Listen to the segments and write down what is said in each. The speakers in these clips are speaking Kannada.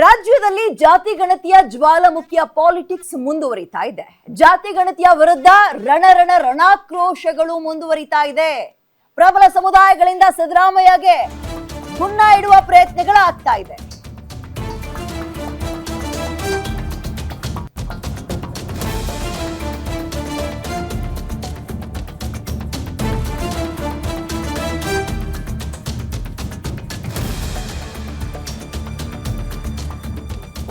ರಾಜ್ಯದಲ್ಲಿ ಜಾತಿ ಗಣತಿಯ ಜ್ವಾಲಾಮುಖಿಯ ಪಾಲಿಟಿಕ್ಸ್ ಮುಂದುವರಿತಾ ಇದೆ. ಜಾತಿ ಗಣತಿಯ ವಿರುದ್ಧ ರಣಾಕ್ರೋಶಗಳು ಮುಂದುವರಿತಾ ಇದೆ. ಪ್ರಬಲ ಸಮುದಾಯಗಳಿಂದ ಸಿದ್ದರಾಮಯ್ಯಗೆ ಹುನ್ನ ಇಡುವ ಪ್ರಯತ್ನಗಳಾಗ್ತಾ ಇದೆ.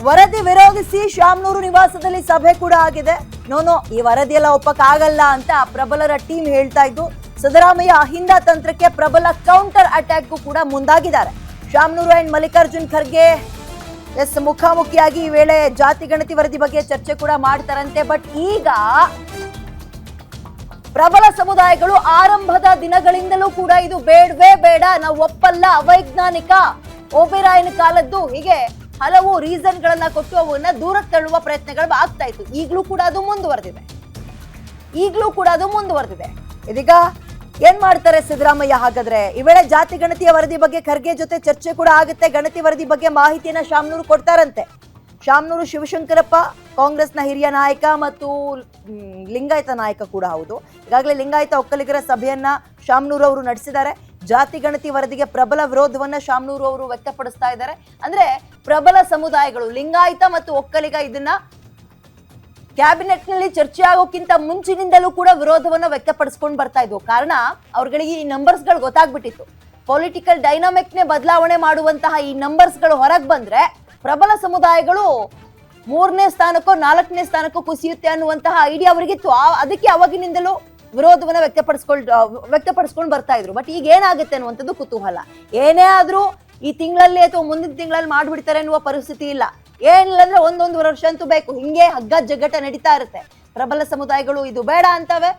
ವರದಿ ವಿರೋಧಿಸಿ ಶಾಮನೂರು ನಿವಾಸದಲ್ಲಿ ಸಭೆ ಕೂಡ ಆಗಿದೆ. ನೋ ಈ ವರದಿ ಎಲ್ಲ ಒಪ್ಪಕ್ಕಾಗಲ್ಲ ಅಂತ ಪ್ರಬಲರ ಟೀಮ್ ಹೇಳ್ತಾ ಇದ್ದು, ಸಿದ್ದರಾಮಯ್ಯ ಅಹಿಂದ ತಂತ್ರಕ್ಕೆ ಪ್ರಬಲ ಕೌಂಟರ್ ಅಟ್ಯಾಕ್ ಕೂಡ ಮುಂದಾಗಿದ್ದಾರೆ. ಶಾಮನೂರು ಅಂಡ್ ಮಲ್ಲಿಕಾರ್ಜುನ್ ಖರ್ಗೆ ಮುಖಾಮುಖಿಯಾಗಿ ಈ ವೇಳೆ ಜಾತಿ ಗಣತಿ ವರದಿ ಬಗ್ಗೆ ಚರ್ಚೆ ಕೂಡ ಮಾಡ್ತಾರಂತೆ. ಬಟ್ ಈಗ ಪ್ರಬಲ ಸಮುದಾಯಗಳು ಆರಂಭದ ದಿನಗಳಿಂದಲೂ ಕೂಡ ಇದು ಬೇಡವೇ ಬೇಡ, ನಾವು ಒಪ್ಪಲ್ಲ, ಅವೈಜ್ಞಾನಿಕ, ಓಬೆರಾಯನ ಕಾಲದ್ದು, ಹೀಗೆ ಹಲವು ರೀಸನ್ ಗಳನ್ನ ಕೊಟ್ಟು ಅವನ್ನ ದೂರ ತಳ್ಳುವ ಪ್ರಯತ್ನಗಳು ಆಗ್ತಾ ಇತ್ತು. ಈಗಲೂ ಕೂಡ ಅದು ಮುಂದುವರೆದಿದೆ. ಇದೀಗ ಏನ್ ಮಾಡ್ತಾರೆ ಸಿದ್ದರಾಮಯ್ಯ? ಹಾಗಾದ್ರೆ ಈ ವೇಳೆ ಜಾತಿ ಗಣತಿಯ ವರದಿ ಬಗ್ಗೆ ಖರ್ಗೆ ಜೊತೆ ಚರ್ಚೆ ಕೂಡ ಆಗುತ್ತೆ. ಗಣತಿ ವರದಿ ಬಗ್ಗೆ ಮಾಹಿತಿಯನ್ನ ಶಾಮನೂರು ಕೊಡ್ತಾರಂತೆ. ಶಾಮನೂರು ಶಿವಶಂಕರಪ್ಪ ಕಾಂಗ್ರೆಸ್ನ ಹಿರಿಯ ನಾಯಕ ಮತ್ತು ಲಿಂಗಾಯತ ನಾಯಕ ಕೂಡ ಹೌದು. ಈಗಾಗಲೇ ಲಿಂಗಾಯತ ಒಕ್ಕಲಿಗರ ಸಭೆಯನ್ನ ಶಾಮನೂರು ಅವರು ನಡೆಸಿದ್ದಾರೆ. ಜಾತಿ ಗಣತಿ ವರದಿಗೆ ಪ್ರಬಲ ವಿರೋಧವನ್ನ ಶಾಮನೂರು ಅವರು ವ್ಯಕ್ತಪಡಿಸ್ತಾ ಇದ್ದಾರೆ. ಅಂದ್ರೆ ಪ್ರಬಲ ಸಮುದಾಯಗಳು ಲಿಂಗಾಯತ ಮತ್ತು ಒಕ್ಕಲಿಗ ಇದನ್ನ ಕ್ಯಾಬಿನೆಟ್ ನಲ್ಲಿ ಚರ್ಚೆ ಆಗೋಕ್ಕಿಂತ ಮುಂಚಿನಿಂದಲೂ ಕೂಡ ವಿರೋಧವನ್ನ ವ್ಯಕ್ತಪಡಿಸ್ಕೊಂಡು ಬರ್ತಾ ಇದ್ವು. ಕಾರಣ ಅವ್ರಗಳಿಗೆ ಈ ನಂಬರ್ಸ್ ಗಳು ಗೊತ್ತಾಗ್ಬಿಟ್ಟಿತ್ತು. ಪೊಲಿಟಿಕಲ್ ಡೈನಾಮಿಕ್ ನೇ ಬದಲಾವಣೆ ಮಾಡುವಂತಹ ಈ ನಂಬರ್ಸ್ ಗಳು ಹೊರಗೆ ಬಂದ್ರೆ ಪ್ರಬಲ ಸಮುದಾಯಗಳು 3ನೇ ಸ್ಥಾನಕ್ಕೋ 4ನೇ ಸ್ಥಾನಕ್ಕೋ ಕುಸಿಯುತ್ತೆ ಅನ್ನುವಂತಹ ಐಡಿಯಾ ಅವರಿಗಿತ್ತು. ಅದಕ್ಕೆ ಅವಾಗಿನಿಂದಲೂ ವಿರೋಧವನ್ನ ವ್ಯಕ್ತಪಡಿಸ್ಕೊಂಡು ಬರ್ತಾ ಇದ್ರು. ಬಟ್ ಈಗ ಏನಾಗುತ್ತೆ ಅನ್ನುವಂಥದ್ದು ಕುತೂಹಲ. ಏನೇ ಆದ್ರೂ ಈ ತಿಂಗಳಲ್ಲಿ ಅಥವಾ ಮುಂದಿನ ತಿಂಗಳಲ್ಲಿ ಮಾಡ್ಬಿಡ್ತಾರೆ ಅನ್ನುವ ಪರಿಸ್ಥಿತಿ ಇಲ್ಲ. ಏನಿಲ್ಲ ಅಂದ್ರೆ ಒಂದೊಂದು ವರ್ಷ ಅಂತೂ ಬೇಕು. ಹಿಂಗೆ ಹಗ್ಗ ಜಗ್ಗಟ ನಡೀತಾ ಇರುತ್ತೆ. ಪ್ರಬಲ ಸಮುದಾಯಗಳು ಇದು ಬೇಡ ಅಂತವೆ.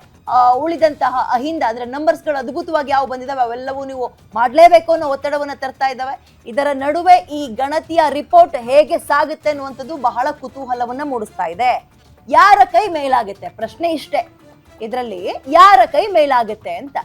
ಉಳಿದಂತಹ ಅಹಿಂದ ಅಂದ್ರೆ ನಂಬರ್ಸ್ ಗಳು ಅದ್ಭುತವಾಗಿ ಯಾವ ಬಂದಿದಾವೆ ಅವೆಲ್ಲವೂ ನೀವು ಮಾಡ್ಲೇಬೇಕು ಅನ್ನೋ ಒತ್ತಡವನ್ನ ತರ್ತಾ ಇದ್ದಾವೆ. ಇದರ ನಡುವೆ ಈ ಗಣತಿಯ ರಿಪೋರ್ಟ್ ಹೇಗೆ ಸಾಗುತ್ತೆ ಅನ್ನುವಂಥದ್ದು ಬಹಳ ಕುತೂಹಲವನ್ನ ಮೂಡಿಸ್ತಾ ಇದೆ. ಯಾರ ಕೈ ಮೇಲಾಗುತ್ತೆ? ಪ್ರಶ್ನೆ ಇಷ್ಟೇ. ಇದರಲ್ಲಿ ಯಾರ ಕೈ ಮೇಲಾಗುತ್ತೆ ಅಂತ.